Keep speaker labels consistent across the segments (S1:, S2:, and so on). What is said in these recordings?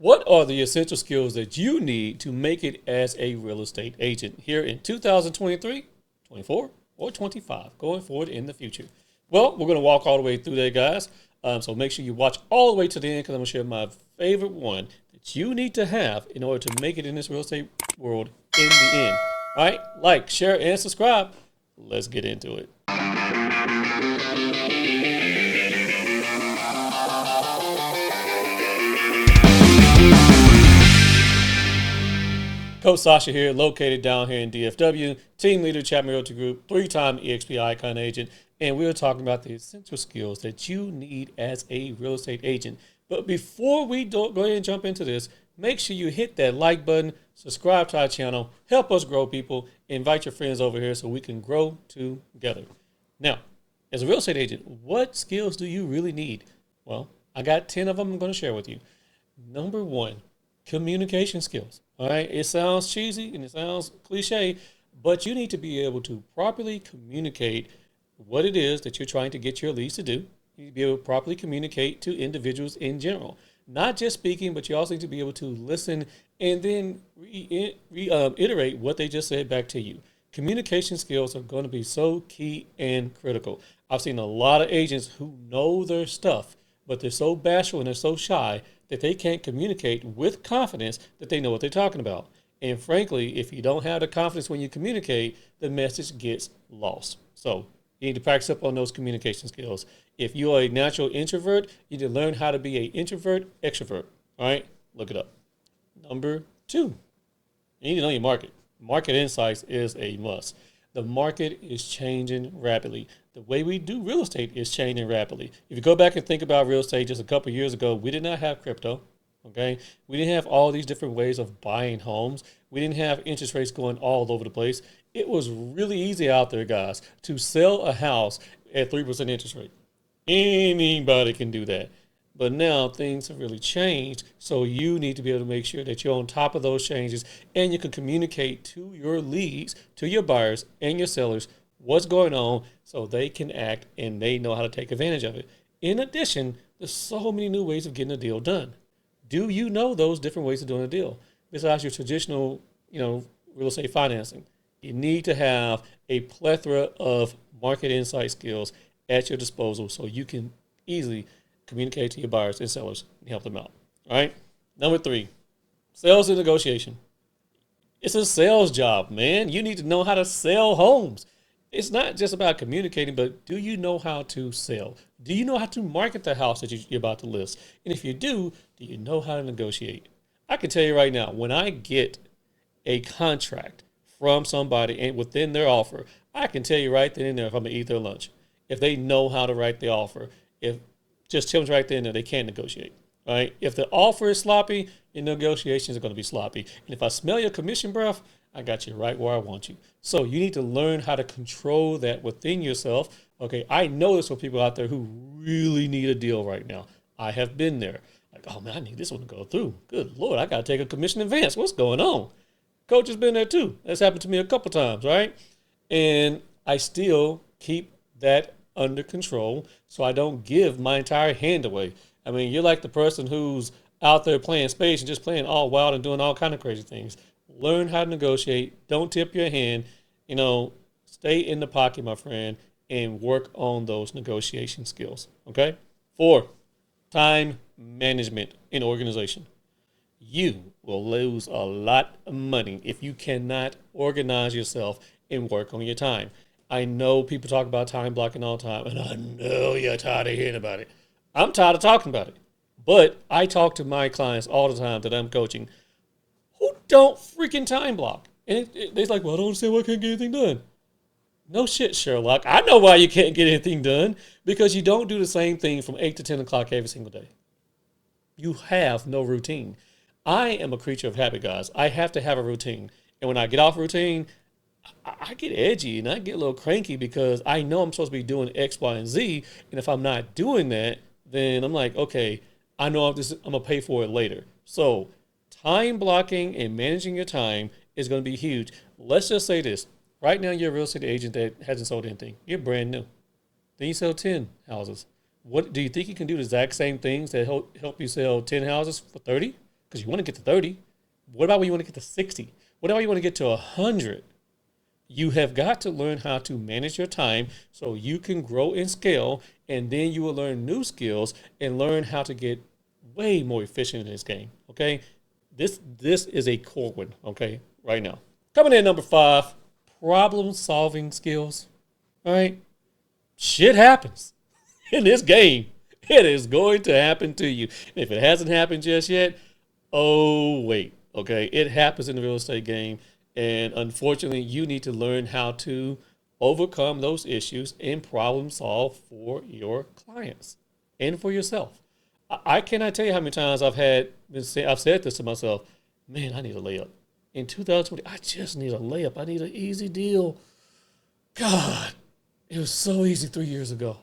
S1: What are the essential skills that you need to make it as a real estate agent here in 2023, 24, or 25, going forward in the future? Well, we're going to walk all the way through there, guys. So make sure you watch all the way to the end because I'm going to share my favorite one that you need to have in order to make it in this real estate world in the end. All right, like, share, and subscribe. Let's get into it. Coach Sascha here, located down here in DFW, team leader, Chatman Realty Group, three-time EXP icon agent, and we're talking about the essential skills that you need as a real estate agent. But before we go ahead and jump into this, make sure you hit that like button, subscribe to our channel, help us grow, people, invite your friends over here so we can grow together. Now, as a real estate agent, what skills do you really need? Well, I got 10 of them I'm going to share with you. Number one, communication skills. All right, it sounds cheesy and it sounds cliche, but you need to be able to properly communicate what it is that you're trying to get your leads to do. You need to be able to properly communicate to individuals in general, not just speaking, but you also need to be able to listen and then reiterate what they just said back to you. Communication skills are going to be so key and critical. I've seen a lot of agents who know their stuff, but they're so bashful and they're so shy that they can't communicate with confidence that they know what they're talking about. And frankly, if you don't have the confidence when you communicate, the message gets lost. So you need to practice up on those communication skills. If you are a natural introvert, you need to learn how to be an introvert extrovert. All right, look it up. Number two, you need to know your market. Market insights is a must. The market is changing rapidly. The way we do real estate is changing rapidly. If you go back and think about real estate just a couple of years ago, we did not have crypto. Okay, we didn't have all these different ways of buying homes. We didn't have interest rates going all over the place. It was really easy out there, guys, to sell a house at 3% interest rate. Anybody can do that. But now things have really changed, so you need to be able to make sure that you're on top of those changes and you can communicate to your leads, to your buyers and your sellers what's going on so they can act and they know how to take advantage of it. In addition, there's so many new ways of getting a deal done. Do you know those different ways of doing a deal? Besides your traditional, real estate financing, you need to have a plethora of market insight skills at your disposal so you can easily communicate to your buyers and sellers and help them out. All right. Number three, sales and negotiation. It's a sales job, man. You need to know how to sell homes. It's not just about communicating, but do you know how to sell? Do you know how to market the house that you're about to list? And if you do you know how to negotiate? I can tell you right now, when I get a contract from somebody and within their offer, I can tell you right then and there if I'm going to eat their lunch. If they know how to write the offer, if just tell them right then and there they can't negotiate. All right. If the offer is sloppy, your negotiations are going to be sloppy. And if I smell your commission breath, I got you right where I want you. So you need to learn how to control that within yourself. Okay. I know there's some people out there who really need a deal right now. I have been there. Like, oh man, I need this one to go through. Good Lord, I got to take a commission advance. What's going on? Coach has been there too. That's happened to me a couple times, right? And I still keep that under control so I don't give my entire hand away. I mean, you're like the person who's out there playing space and just playing all wild and doing all kind of crazy things. Learn how to negotiate. Don't tip your hand. Stay in the pocket, my friend, and work on those negotiation skills. Okay? 4, time management and organization. You will lose a lot of money if you cannot organize yourself and work on your time. I know people talk about time blocking all the time, and I know you're tired of hearing about it. I'm tired of talking about it. But I talk to my clients all the time that I'm coaching who don't freaking time block. And they're like, well, I don't understand why I can't get anything done. No shit, Sherlock. I know why you can't get anything done. Because you don't do the same thing from 8 to 10 o'clock every single day. You have no routine. I am a creature of habit, guys. I have to have a routine. And when I get off routine, I get edgy and I get a little cranky because I know I'm supposed to be doing X, Y, and Z. And if I'm not doing that, then I'm like, okay, I know I'm going to pay for it later. So time blocking and managing your time is going to be huge. Let's just say this. Right now, you're a real estate agent that hasn't sold anything. You're brand new. Then you sell 10 houses. What do you think you can do the exact same things that help you sell 10 houses for 30? because you want to get to 30. What about when you want to get to 60? What about when you want to get to 100? You have got to learn how to manage your time so you can grow and scale, and then you will learn new skills and learn how to get way more efficient in this game. Okay, this is a core one. Okay, right now, coming in number 5, problem solving skills. All right, shit happens in this game. It is going to happen to you. And if it hasn't happened just yet, oh wait, okay, it happens in the real estate game. And unfortunately, you need to learn how to overcome those issues and problem solve for your clients and for yourself. I cannot tell you how many times I've said this to myself, man, I need a layup. In 2020, I just need a layup. I need an easy deal. God, it was so easy 3 years ago.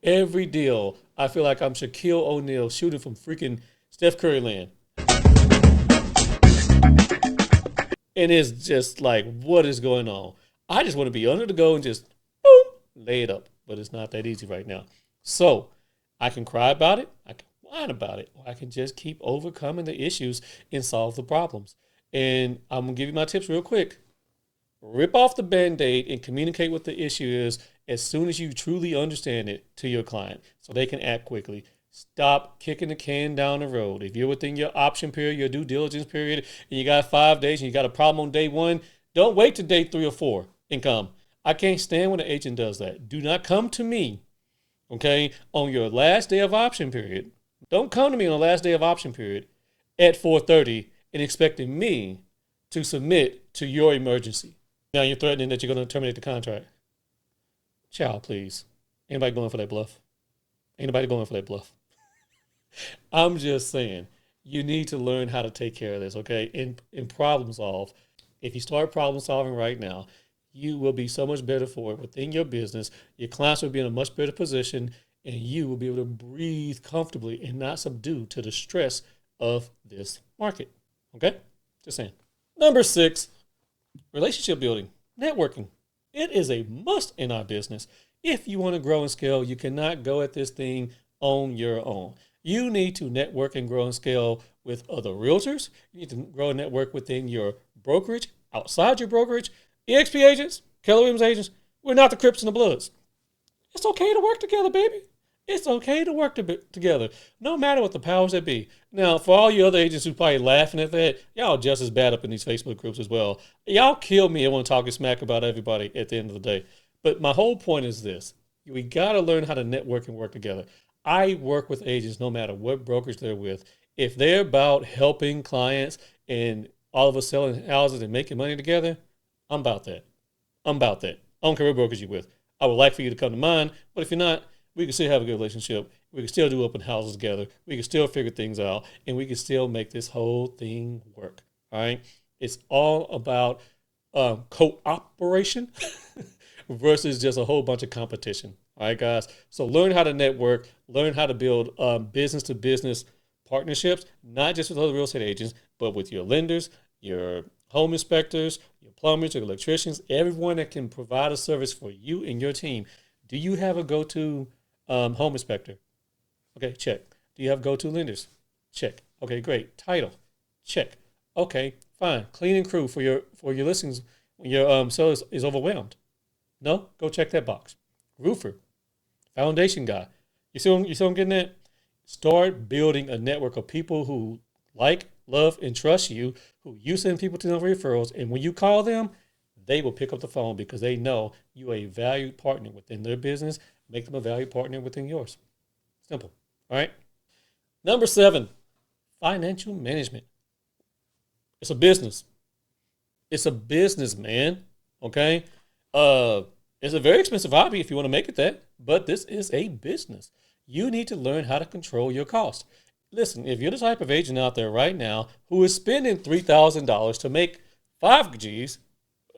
S1: Every deal, I feel like I'm Shaquille O'Neal shooting from freaking Steph Curry land. And it's just like, what is going on? I just want to be under the go and just boom, lay it up. But it's not that easy right now. So I can cry about it. I can whine about it. Or I can just keep overcoming the issues and solve the problems. And I'm going to give you my tips real quick. Rip off the Band-Aid and communicate what the issue is as soon as you truly understand it to your client so they can act quickly. Stop kicking the can down the road. If you're within your option period, your due diligence period, and you got 5 days and you got a problem on day 1, don't wait to day 3 or 4 and come. I can't stand when an agent does that. Do not come to me, okay, on your last day of option period. Don't come to me on the last day of option period at 4:30 and expecting me to submit to your emergency. Now you're threatening that you're going to terminate the contract. Child, please. Anybody going for that bluff? Ain't nobody going for that bluff. I'm just saying, you need to learn how to take care of this, okay? And problem solve. If you start problem solving right now, you will be so much better for it within your business. Your clients will be in a much better position, and you will be able to breathe comfortably and not subdue to the stress of this market, okay? Just saying. Number 6, relationship building, networking. It is a must in our business. If you want to grow and scale, you cannot go at this thing on your own. You need to network and grow and scale with other realtors. You need to grow and network within your brokerage, outside your brokerage. EXP agents, Keller Williams agents, we're not the Crips and the Bloods. It's okay to work together, baby. It's okay to work together, no matter what the powers that be. Now, for all you other agents who probably laughing at that, y'all just as bad up in these Facebook groups as well. Y'all kill me and want to talk smack about everybody at the end of the day. But my whole point is this. We got to learn how to network and work together. I work with agents no matter what brokerage they're with. If they're about helping clients and all of us selling houses and making money together, I'm about that. I'm about that. I don't care what brokerage you're with. I would like for you to come to mine, but if you're not, we can still have a good relationship. We can still do open houses together. We can still figure things out, and we can still make this whole thing work. All right? It's all about cooperation versus just a whole bunch of competition. All right, guys? So learn how to network, learn how to build business-to-business partnerships, not just with other real estate agents, but with your lenders, your home inspectors, your plumbers, your electricians, everyone that can provide a service for you and your team. Do you have a go-to home inspector? Okay, check. Do you have go-to lenders? Check. Okay, great. Title? Check. Okay, fine. Cleaning crew for your listings when your seller is overwhelmed. No? Go check that box. Roofer, foundation guy. You see what I'm getting at? Start building a network of people who like, love, and trust you, who you send people to them for referrals, and when you call them, they will pick up the phone because they know you are a valued partner within their business. Make them a valued partner within yours. Simple. All right? Number 7, financial management. It's a business. It's a business, man. Okay? It's a very expensive hobby if you want to make it that, but this is a business. You need to learn how to control your costs. Listen, if you're the type of agent out there right now who is spending $3,000 to make 5 G's,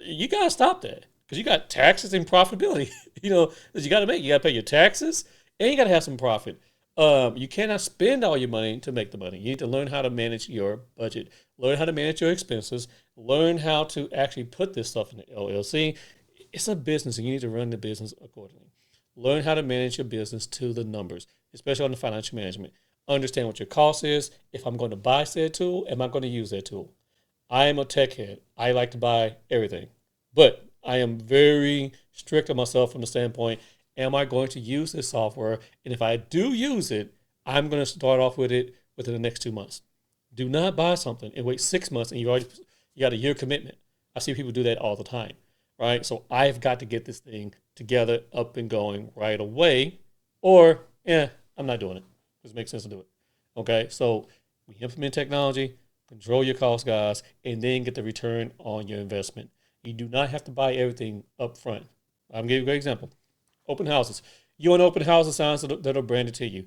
S1: you got to stop that because you got taxes and profitability, that you got to make. You got to pay your taxes and you got to have some profit. You cannot spend all your money to make the money. You need to learn how to manage your budget, learn how to manage your expenses, learn how to actually put this stuff in the LLC. It's a business and you need to run the business accordingly. Learn how to manage your business to the numbers, especially on the financial management. understand what your cost is. If I'm going to buy said tool, am I going to use that tool? I am a tech head. I like to buy everything, but I am very strict on myself from the standpoint, am I going to use this software? And if I do use it, I'm going to start off with it within the next 2 months. Do not buy something and wait 6 months and you got a year commitment. I see people do that all the time, right? So I've got to get this thing together, up and going right away, or I'm not doing it because it makes sense to do it. Okay, so we implement technology, control your costs, guys, and then get the return on your investment. You do not have to buy everything up front. I'm gonna give you a great example. Open houses. You want open houses signs that are branded to you.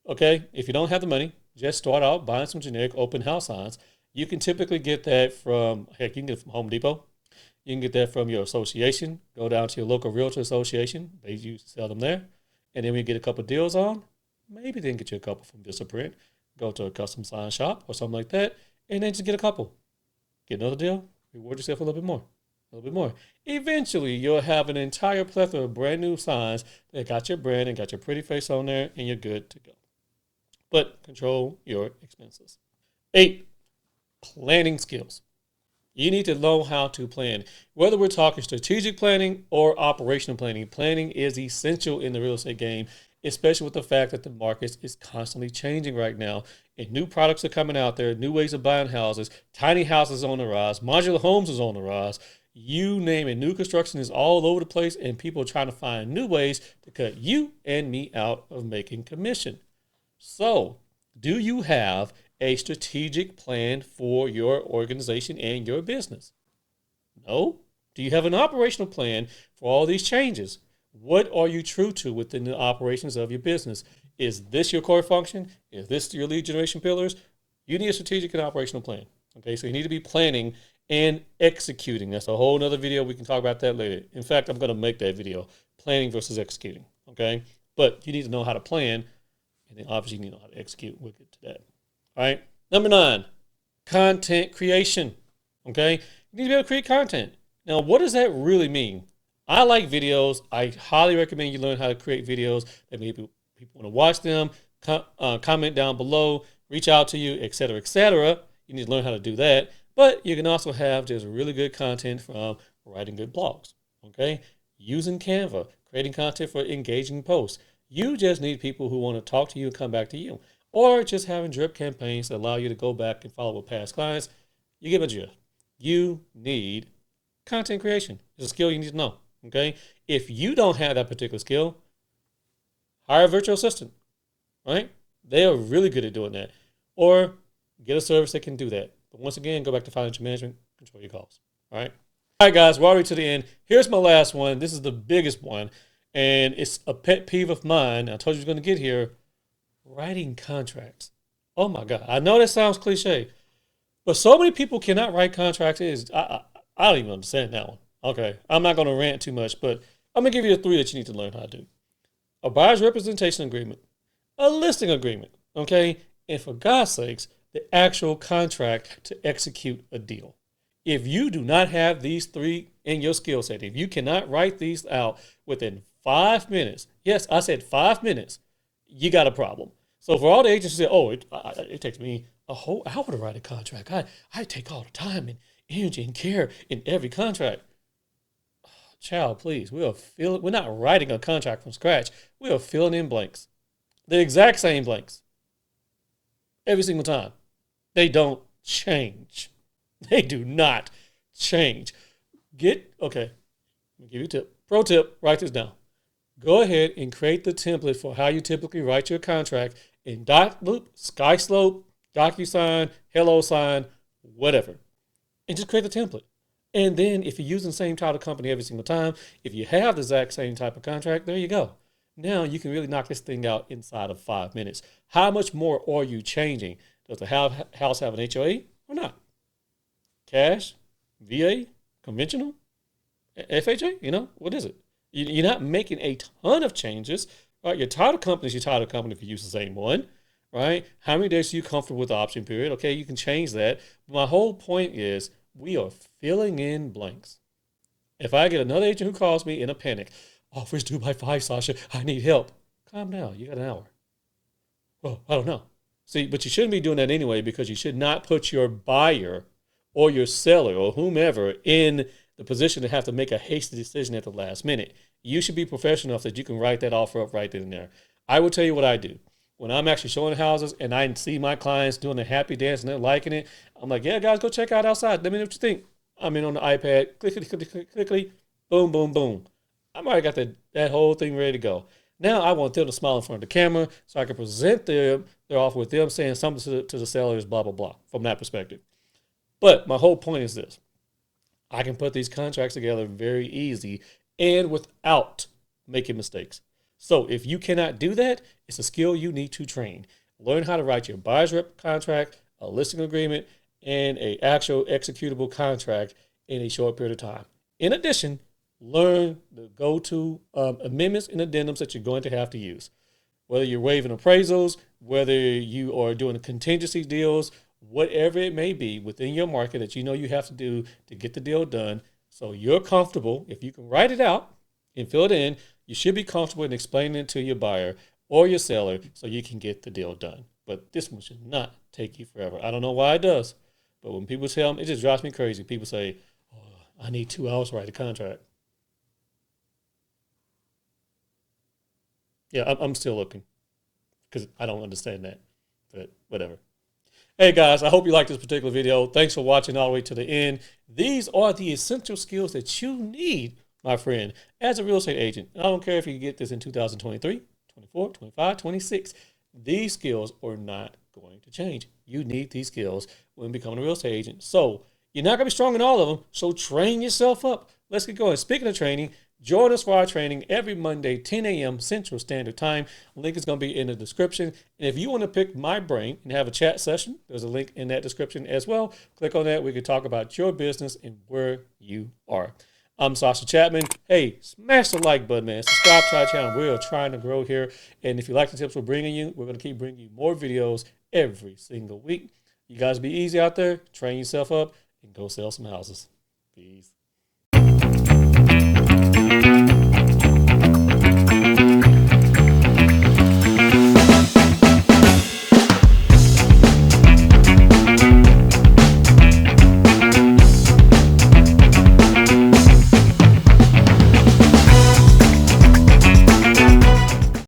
S1: Okay, if you don't have the money, just start out buying some generic open house signs. You can typically get that from, heck, you can get it from Home Depot. You can get that from your association. Go down to your local Realtor association. They used to sell them there. And then when you get a couple deals on, maybe then get you a couple from Vistaprint. Go to a custom sign shop or something like that, and then just get a couple. Get another deal, reward yourself a little bit more. A little bit more. Eventually, you'll have an entire plethora of brand new signs that got your brand and got your pretty face on there, and you're good to go. But control your expenses. 8, planning skills. You need to know how to plan. Whether we're talking strategic planning or operational planning, planning is essential in the real estate game, especially with the fact that the market is constantly changing right now. And new products are coming out there, new ways of buying houses, tiny houses on the rise, modular homes is on the rise. You name it, new construction is all over the place, and people are trying to find new ways to cut you and me out of making commission. So, do you have a strategic plan for your organization and your business? No? Do you have an operational plan for all these changes? What are you true to within the operations of your business? Is this your core function? Is this your lead generation pillars? You need a strategic and operational plan. Okay, so you need to be planning and executing. That's a whole nother video. We can talk about that later. In fact, I'm going to make that video, planning versus executing. Okay, but you need to know how to plan, and then obviously you need to know how to execute. We'll get to that. All right. Number 9, content creation. Okay, you need to be able to create content. Now, what does that really mean? I like videos. I highly recommend you learn how to create videos that maybe people want to watch them. Comment down below, reach out to you, etc., etc. You need to learn how to do that. But you can also have just really good content from writing good blogs. Okay, using Canva, creating content for engaging posts. You just need people who want to talk to you and come back to you, or just having drip campaigns that allow you to go back and follow with past clients. You get my drift. You need content creation. It's a skill you need to know. Okay, if you don't have that particular skill, hire a virtual assistant. Right? They are really good at doing that, or get a service that can do that. But once again, go back to financial management, control your costs. All right. All right, guys, we're already to the end. Here's my last one. This is the biggest one, and it's a pet peeve of mine. I told you I was going to get here. Writing contracts. Oh my God. I know that sounds cliche, but so many people cannot write contracts. I don't even understand that one. Okay. I'm not going to rant too much, but I'm going to give you the 3 that you need to learn how to do. A buyer's representation agreement, a listing agreement, okay? And for God's sakes, the actual contract to execute a deal. If you do not have these 3 in your skill set, if you cannot write these out within 5 minutes, yes, I said 5 minutes, you got a problem. So for all the agents who say, oh, it takes me a whole hour to write a contract. I take all the time and energy and care in every contract. Child, please, we're not writing a contract from scratch. We are filling in blanks. The exact same blanks. Every single time. They don't change. They do not change. Okay, let me give you a tip. Pro tip, write this down. Go ahead and create the template for how you typically write your contract in Dotloop, SkySlope, DocuSign, HelloSign, whatever. And just create the template. And then if you're using the same title company every single time, if you have the exact same type of contract, there you go. Now you can really knock this thing out inside of 5 minutes. How much more are you changing? Does the house have an HOA or not? Cash, VA, conventional, FHA, what is it? You're not making a ton of changes. Right? Your title company is your title company if you use the same one. Right? How many days are you comfortable with the option period? Okay, you can change that. But my whole point is we are filling in blanks. If I get another agent who calls me in a panic, offers due by 5, Sasha, I need help. Calm down. You got an hour. Well, I don't know. See, but you shouldn't be doing that anyway because you should not put your buyer or your seller or whomever in the position to have to make a hasty decision at the last minute. You should be professional enough that you can write that offer up right then and there. I will tell you what I do. When I'm actually showing houses and I see my clients doing the happy dance and they're liking it, I'm like, yeah, guys, go check out outside. Let me know what you think. I'm in on the iPad, clickety, boom, boom, boom. I'm already got that whole thing ready to go. Now I want them to smile in front of the camera so I can present their offer with them saying something to the sellers, blah, blah, blah, from that perspective. But my whole point is this. I can put these contracts together very easy and without making mistakes. So if you cannot do that, it's a skill you need to train. Learn how to write your buyer's rep contract, a listing agreement, and a actual executable contract in a short period of time. In addition, learn the go-to amendments and addendums that you're going to have to use. Whether you're waiving appraisals, whether you are doing contingency deals, whatever it may be within your market that you know you have to do to get the deal done. So you're comfortable. If you can write it out and fill it in, you should be comfortable in explaining it to your buyer or your seller so you can get the deal done. But this one should not take you forever. I don't know why it does, but when people tell me, it just drives me crazy. People say, oh, I need 2 hours to write a contract. Yeah, I'm still looking because I don't understand that, but whatever. Hey guys, I hope you liked this particular video. Thanks for watching all the way to the end. These are the essential skills that you need, my friend, as a real estate agent. I don't care if you get this in 2023, 24, 25, 26. These skills are not going to change. You need these skills when becoming a real estate agent. So you're not going to be strong in all of them. So train yourself up. Let's get going. Speaking of training, join us for our training every Monday, 10 a.m. Central Standard Time. Link is going to be in the description. And if you want to pick my brain and have a chat session, there's a link in that description as well. Click on that. We can talk about your business and where you are. I'm Sascha Chatman. Hey, smash the like button, man. Subscribe to our channel. We are trying to grow here. And if you like the tips we're bringing you, we're going to keep bringing you more videos every single week. You guys be easy out there. Train yourself up and go sell some houses. Peace.